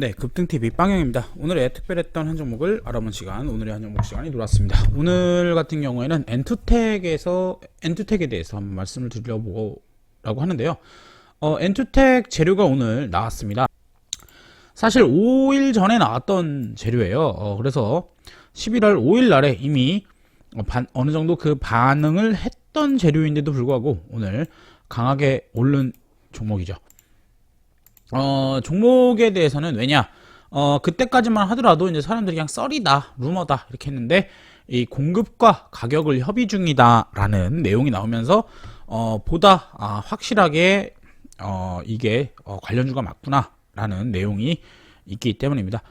네, 급등TV 빵영입니다. 오늘의 특별했던 한 종목을 알아본 시간, 오늘의 한 종목 시간이 돌아왔습니다. 오늘 같은 경우에는 엔투텍에 대해서 한번 말씀을 드려보라고 하는데요. 엔투텍 재료가 오늘 나왔습니다. 사실 5일 전에 나왔던 재료예요. 그래서 11월 5일 날에 이미 어느 정도 그 반응을 했던 재료인데도 불구하고 오늘 강하게 오른 종목이죠. 종목에 대해서는 왜냐, 그때까지만 하더라도 이제 사람들이 그냥 썰이다, 루머다, 이렇게 했는데, 이 공급과 가격을 협의 중이다, 라는 내용이 나오면서, 보다, 확실하게, 이게, 관련주가 맞구나, 라는 내용이 있기 때문입니다.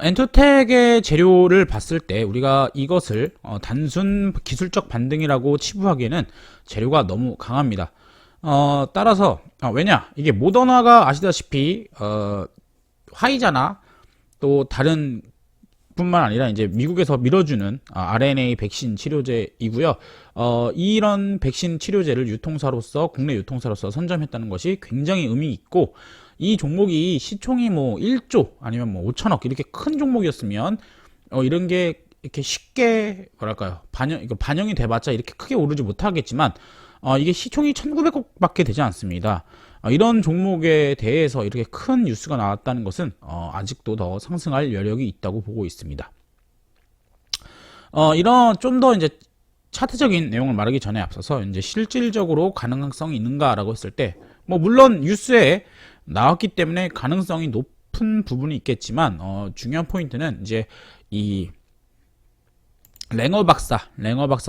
엔투텍의 재료를 봤을 때, 우리가 이것을, 단순 기술적 반등이라고 치부하기에는 재료가 너무 강합니다. 따라서 왜냐, 이게 모더나가 아시다시피 화이자나 또 다른 뿐만 아니라 이제 미국에서 밀어주는 RNA 백신 치료제이고요. 이런 백신 치료제를 유통사로서, 국내 유통사로서 선점했다는 것이 굉장히 의미 있고, 이 종목이 시총이 뭐 1조 아니면 뭐 5천억 이렇게 큰 종목이었으면 이런 게 이렇게 쉽게 뭐랄까요, 반영이 돼봤자 이렇게 크게 오르지 못하겠지만, 이게 시총이 1900억밖에 되지 않습니다. 이런 종목에 대해서 이렇게 큰 뉴스가 나왔다는 것은 아직도 더 상승할 여력이 있다고 보고 있습니다. 이런 좀 더 이제 차트적인 내용을 말하기 전에 앞서서 이제 실질적으로 가능성이 있는가라고 했을 때, 뭐 물론 뉴스에 나왔기 때문에 가능성이 높은 부분이 있겠지만 중요한 포인트는 이제 이 랭어 박사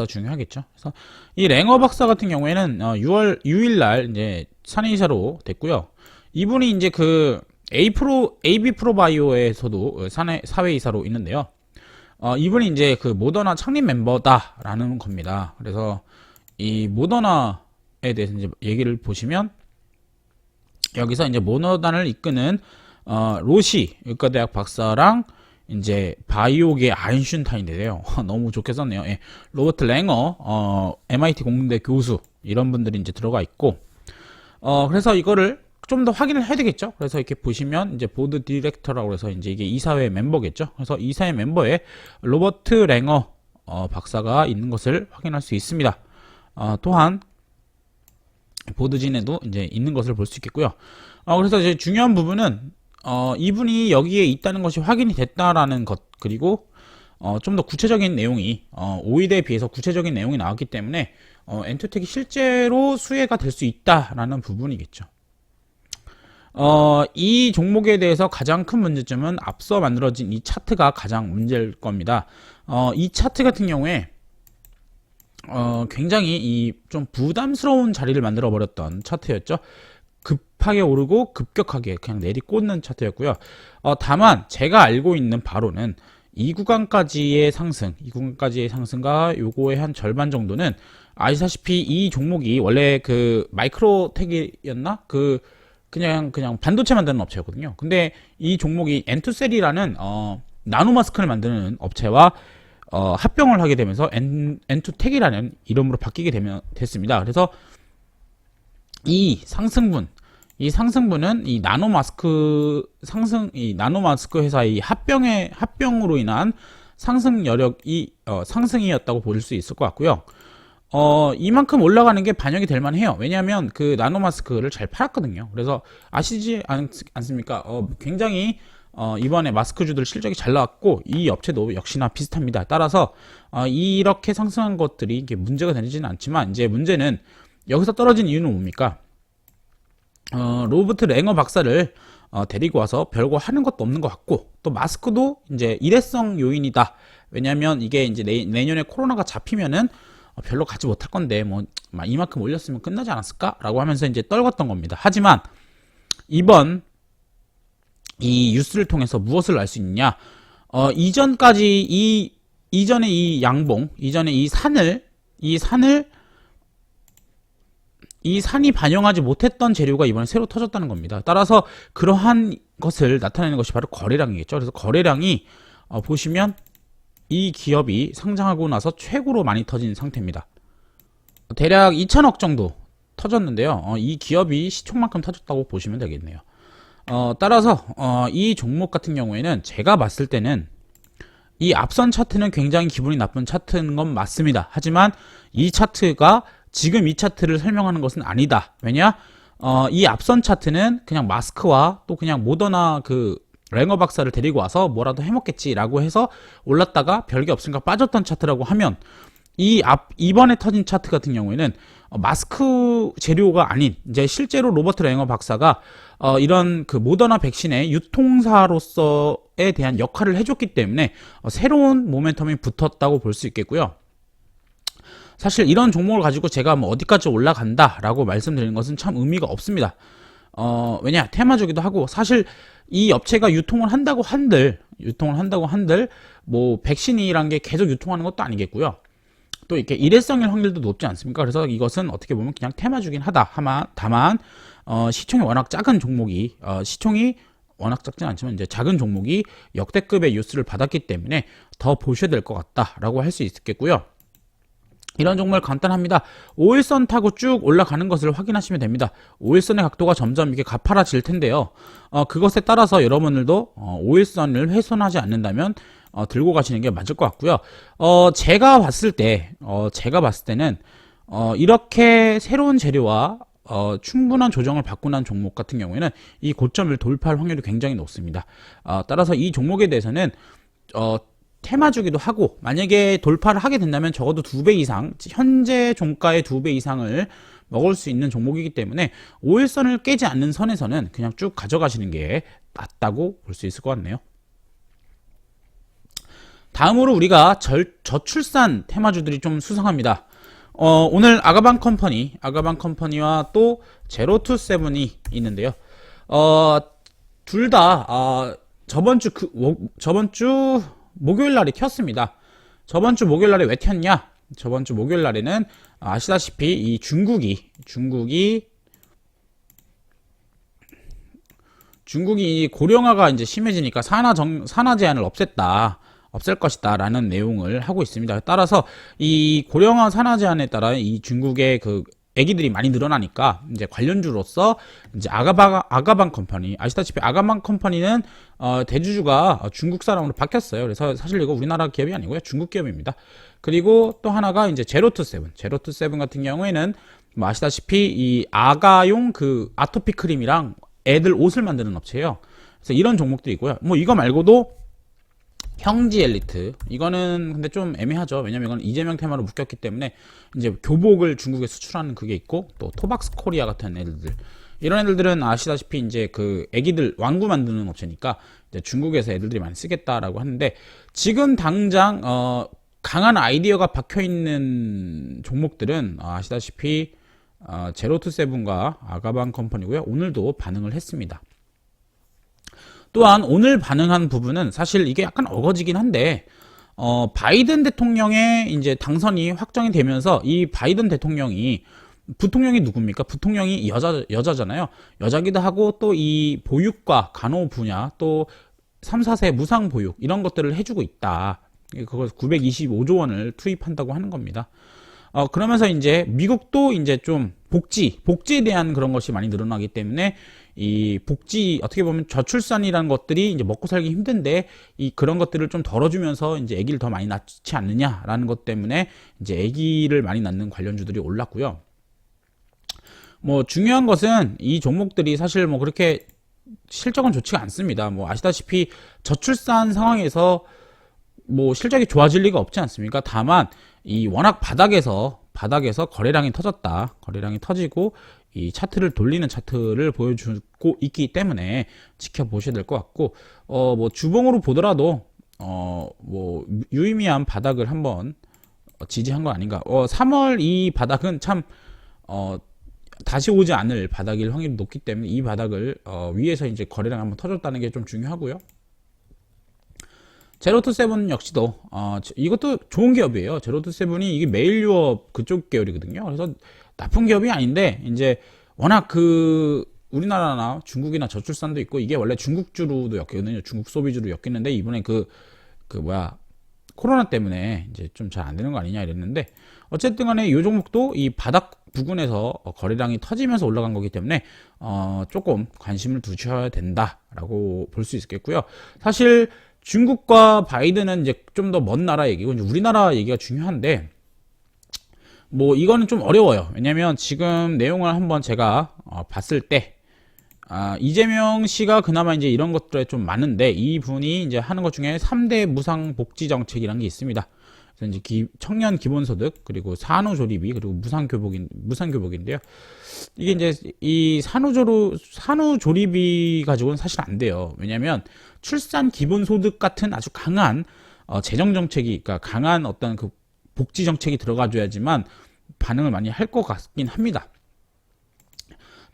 중요하겠죠. 그래서 이 랭어 박사 같은 경우에는 6월 6일 날 이제 사내이사로 됐고요. 이분이 이제 그 AB 프로바이오에서도 사회이사로 있는데요. 이분이 이제 그 모더나 창립 멤버다라는 겁니다. 그래서 이 모더나에 대해서 이제 얘기를 보시면 여기서 이제 모더나를 이끄는 로시 의과대학 박사랑 이제 바이오계 아인슈타인인데요. 너무 좋게 썼네요. 예. 로버트 랭어, MIT 공대 교수 이런 분들이 이제 들어가 있고, 그래서 이거를 좀 더 확인을 해야 되겠죠. 그래서 이렇게 보시면 이제 보드 디렉터라고 해서 이제 이게 이사회 멤버겠죠. 그래서 이사회 멤버에 로버트 랭어 박사가 있는 것을 확인할 수 있습니다. 또한 보드진에도 이제 있는 것을 볼 수 있겠고요. 그래서 이제 중요한 부분은 이분이 여기에 있다는 것이 확인이 됐다라는 것, 그리고 좀 더 구체적인 내용이 5일에 비해서 구체적인 내용이 나왔기 때문에 엔투텍이 실제로 수혜가 될 수 있다라는 부분이겠죠. 이 종목에 대해서 가장 큰 문제점은 앞서 만들어진 이 차트가 가장 문제일 겁니다. 이 차트 같은 경우에 굉장히 이 좀 부담스러운 자리를 만들어 버렸던 차트였죠. 급하게 오르고 급격하게 그냥 내리꽂는 차트였고요. 다만 제가 알고 있는 바로는 이 구간까지의 상승과 요거의 한 절반 정도는 아시다시피 이 종목이 원래 그 마이크로텍이었나? 그냥 반도체 만드는 업체였거든요. 근데 이 종목이 엔투셀이라는 나노마스크를 만드는 업체와 합병을 하게 되면서 엔투텍이라는 이름으로 바뀌게 됐습니다. 그래서 이 상승분은 이 나노마스크 회사의 합병으로 인한 상승 여력이 상승이었다고 볼 수 있을 것 같고요. 이만큼 올라가는 게 반영이 될 만해요. 왜냐하면 그 나노마스크를 잘 팔았거든요. 그래서 아시지 않습니까? 굉장히 이번에 마스크주들 실적이 잘 나왔고 이 업체도 역시나 비슷합니다. 따라서 이렇게 상승한 것들이 이게 문제가 되지는 않지만, 이제 문제는 여기서 떨어진 이유는 뭡니까? 로버트 랭어 박사를 데리고 와서 별거 하는 것도 없는 것 같고, 또 마스크도 이제 일회성 요인이다. 왜냐면 이게 이제 내년에 코로나가 잡히면은 별로 가지 못할 건데 뭐 이만큼 올렸으면 끝나지 않았을까라고 하면서 이제 떨궜던 겁니다. 하지만 이번 이 뉴스를 통해서 무엇을 알 수 있느냐? 이전에 이 산이 반영하지 못했던 재료가 이번에 새로 터졌다는 겁니다. 따라서 그러한 것을 나타내는 것이 바로 거래량이겠죠. 그래서 거래량이 보시면 이 기업이 상장하고 나서 최고로 많이 터진 상태입니다. 대략 2천억 정도 터졌는데요. 이 기업이 시총만큼 터졌다고 보시면 되겠네요. 따라서 이 종목 같은 경우에는 제가 봤을 때는 이 앞선 차트는 굉장히 기분이 나쁜 차트인 건 맞습니다. 하지만 이 차트가 지금 이 차트를 설명하는 것은 아니다. 왜냐? 이 앞선 차트는 그냥 마스크와 또 그냥 모더나 그 랭어 박사를 데리고 와서 뭐라도 해먹겠지라고 해서 올랐다가 별게 없으니까 빠졌던 차트라고 하면 이번에 터진 차트 같은 경우에는 마스크 재료가 아닌 이제 실제로 로버트 랭어 박사가 이런 그 모더나 백신의 유통사로서에 대한 역할을 해줬기 때문에 새로운 모멘텀이 붙었다고 볼 수 있겠고요. 사실 이런 종목을 가지고 제가 뭐 어디까지 올라간다라고 말씀드리는 것은 참 의미가 없습니다. 왜냐 테마주기도 하고 사실 이 업체가 유통을 한다고 한들 뭐 백신이란 게 계속 유통하는 것도 아니겠고요. 또 이렇게 일회성일 확률도 높지 않습니까? 그래서 이것은 어떻게 보면 그냥 테마주긴 하다. 다만 시총이 워낙 작은 종목이 시총이 워낙 작진 않지만 이제 작은 종목이 역대급의 뉴스를 받았기 때문에 더 보셔야 될 것 같다라고 할 수 있겠고요. 이런 종목을 간단합니다. 5일선 타고 쭉 올라가는 것을 확인하시면 됩니다. 5일선의 각도가 점점 이게 가파라질 텐데요. 그것에 따라서 여러분들도 5일선을 훼손하지 않는다면 들고 가시는 게 맞을 것 같고요. 제가 봤을 때는 이렇게 새로운 재료와 충분한 조정을 받고 난 종목 같은 경우에는 이 고점을 돌파할 확률이 굉장히 높습니다. 따라서 이 종목에 대해서는 테마주기도 하고 만약에 돌파를 하게 된다면 적어도 2배 이상 현재 종가의 2배 이상을 먹을 수 있는 종목이기 때문에 5일선을 깨지 않는 선에서는 그냥 쭉 가져가시는 게 낫다고 볼 수 있을 것 같네요. 다음으로 우리가 저출산 테마주들이 좀 수상합니다. 오늘 아가방 컴퍼니와 또 제로투세븐이 있는데요. 둘 다 저번 주 목요일 날에 켰습니다. 저번 주 목요일 날에 왜 켰냐? 저번 주 목요일 날에는 아시다시피 이 중국이 고령화가 이제 심해지니까 산화 제한을 없앨 것이다 라는 내용을 하고 있습니다. 따라서 이 고령화 산화 제한에 따라 이 중국의 그 애기들이 많이 늘어나니까 이제 관련주로서 이제 아가방 컴퍼니 아시다시피 아가방 컴퍼니는 대주주가 중국 사람으로 바뀌었어요. 그래서 사실 이거 우리나라 기업이 아니고요, 중국 기업입니다. 그리고 또 하나가 이제 제로투세븐 같은 경우에는 뭐 아시다시피 이 아가용 그 아토피 크림이랑 애들 옷을 만드는 업체예요. 그래서 이런 종목들이 있고요. 뭐 이거 말고도 형지 엘리트, 이거는 근데 좀 애매하죠. 왜냐면 이건 이재명 테마로 묶였기 때문에 이제 교복을 중국에 수출하는 그게 있고, 또 토박스 코리아 같은 애들들, 이런 애들들은 아시다시피 이제 그 애기들 왕구 만드는 업체니까 이제 중국에서 애들들이 많이 쓰겠다라고 하는데, 지금 당장 강한 아이디어가 박혀 있는 종목들은 아시다시피 제로투세븐과 아가방 컴퍼니고요. 오늘도 반응을 했습니다. 또한 오늘 반응한 부분은 사실 이게 약간 어거지긴 한데, 바이든 대통령의 이제 당선이 확정이 되면서 이 바이든 대통령이, 부통령이 누굽니까? 부통령이 여자잖아요. 여자기도 하고 또 이 보육과 간호 분야, 또 3, 4세 무상 보육 이런 것들을 해주고 있다. 그걸 925조 원을 투입한다고 하는 겁니다. 그러면서 이제 미국도 이제 좀 복지에 대한 그런 것이 많이 늘어나기 때문에 이 복지, 어떻게 보면 저출산이라는 것들이 이제 먹고 살기 힘든데 그런 것들을 좀 덜어주면서 이제 아기를 더 많이 낳지 않느냐라는 것 때문에 이제 아기를 많이 낳는 관련주들이 올랐고요. 뭐 중요한 것은 이 종목들이 사실 뭐 그렇게 실적은 좋지가 않습니다. 뭐 아시다시피 저출산 상황에서 뭐 실적이 좋아질 리가 없지 않습니까? 다만 이 워낙 바닥에서 거래량이 터지고 이 차트를 돌리는 차트를 보여주고 있기 때문에 지켜보셔야 될 것 같고, 뭐 주봉으로 보더라도 뭐 유의미한 바닥을 한번 지지한 거 아닌가. 3월 이 바닥은 참 다시 오지 않을 바닥일 확률이 높기 때문에 이 바닥을 위에서 이제 거래량 한번 터졌다는 게 좀 중요하고요. 제로투세븐 역시도 이것도 좋은 기업이에요. 제로투세븐이 이게 메일 유업 그쪽 계열이거든요. 그래서 나쁜 기업이 아닌데 이제 워낙 그 우리나라나 중국이나 저출산도 있고 이게 원래 중국주로도 엮이거든요. 중국 소비주로 엮이는데 이번에 그 코로나 때문에 이제 좀 잘 안 되는 거 아니냐 이랬는데, 어쨌든 간에 이 종목도 이 바닥 부근에서 거래량이 터지면서 올라간 거기 때문에 조금 관심을 두셔야 된다라고 볼 수 있겠고요. 사실 중국과 바이든은 이제 좀 더 먼 나라 얘기고, 이제 우리나라 얘기가 중요한데, 뭐 이거는 좀 어려워요. 왜냐면 지금 내용을 한번 제가 봤을 때, 이재명 씨가 그나마 이제 이런 것들에 좀 많은데, 이 분이 이제 하는 것 중에 3대 무상 복지 정책이라는 게 있습니다. 그래서 이제 청년 기본소득, 그리고 산후조리비, 그리고 무상교복인데요. 이게 이제 이 산후조리비 가지고는 사실 안 돼요. 왜냐면 출산 기본소득 같은 아주 강한 재정 정책이, 그러니까 강한 어떤 그 복지 정책이 들어가줘야지만 반응을 많이 할 것 같긴 합니다.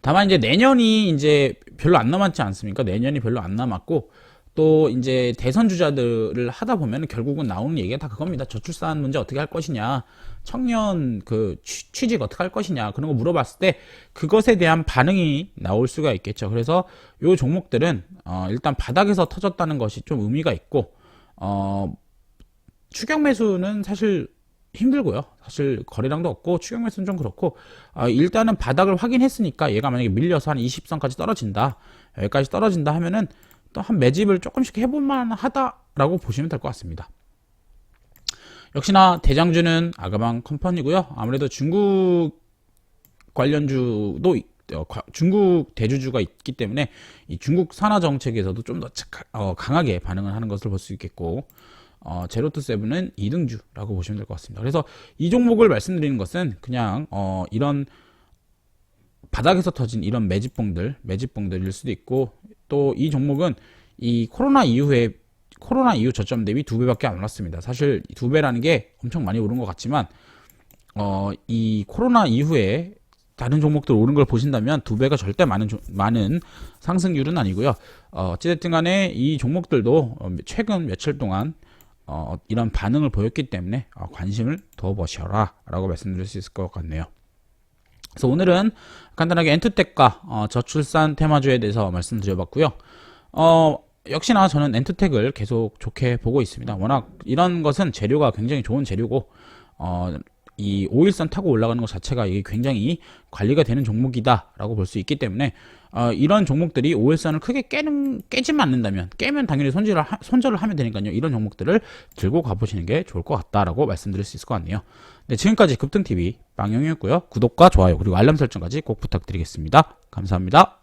다만 이제 내년이 이제 별로 안 남았지 않습니까? 내년이 별로 안 남았고, 또 이제 대선 주자들을 하다 보면 결국은 나오는 얘기가 다 그겁니다. 저출산 문제 어떻게 할 것이냐, 청년 그 취직 어떻게 할 것이냐, 그런 거 물어봤을 때 그것에 대한 반응이 나올 수가 있겠죠. 그래서 요 종목들은 일단 바닥에서 터졌다는 것이 좀 의미가 있고, 추격 매수는 사실 힘들고요. 사실 거래량도 없고 추격 매수는 좀 그렇고, 일단은 바닥을 확인했으니까 얘가 만약에 밀려서 한 20선까지 떨어진다, 여기까지 떨어진다 하면은 또 한 매집을 조금씩 해볼만 하다라고 보시면 될 것 같습니다. 역시나 대장주는 아가방 컴퍼니고요. 아무래도 중국 관련주도 중국 대주주가 있기 때문에 이 중국 산화 정책에서도 좀 더 강하게 반응을 하는 것을 볼 수 있겠고, 제로투세븐은 2등주라고 보시면 될 것 같습니다. 그래서 이 종목을 말씀드리는 것은 그냥 이런 바닥에서 터진 이런 매집봉들일 수도 있고, 또 이 종목은 이 코로나 이후 저점 대비 2배밖에 안 올랐습니다. 사실 2배라는 게 엄청 많이 오른 것 같지만, 이 코로나 이후에 다른 종목들 오른 걸 보신다면 2배가 절대 많은 상승률은 아니고요. 어찌됐든 간에 이 종목들도 최근 며칠 동안 이런 반응을 보였기 때문에 관심을 더 보셔라 라고 말씀드릴 수 있을 것 같네요. 그래서 오늘은 간단하게 엔투텍과 저출산 테마주에 대해서 말씀드려봤고요. 역시나 저는 엔투텍을 계속 좋게 보고 있습니다. 워낙 이런 것은 재료가 굉장히 좋은 재료고, 이 5일선 타고 올라가는 것 자체가 이게 굉장히 관리가 되는 종목이다라고 볼 수 있기 때문에, 이런 종목들이 5일선을 크게 깨지만 않는다면, 깨면 당연히 손절을 하면 되니까요. 이런 종목들을 들고 가보시는 게 좋을 것 같다라고 말씀드릴 수 있을 것 같네요. 네, 지금까지 급등TV 빵영이었고요. 구독과 좋아요 그리고 알람 설정까지 꼭 부탁드리겠습니다. 감사합니다.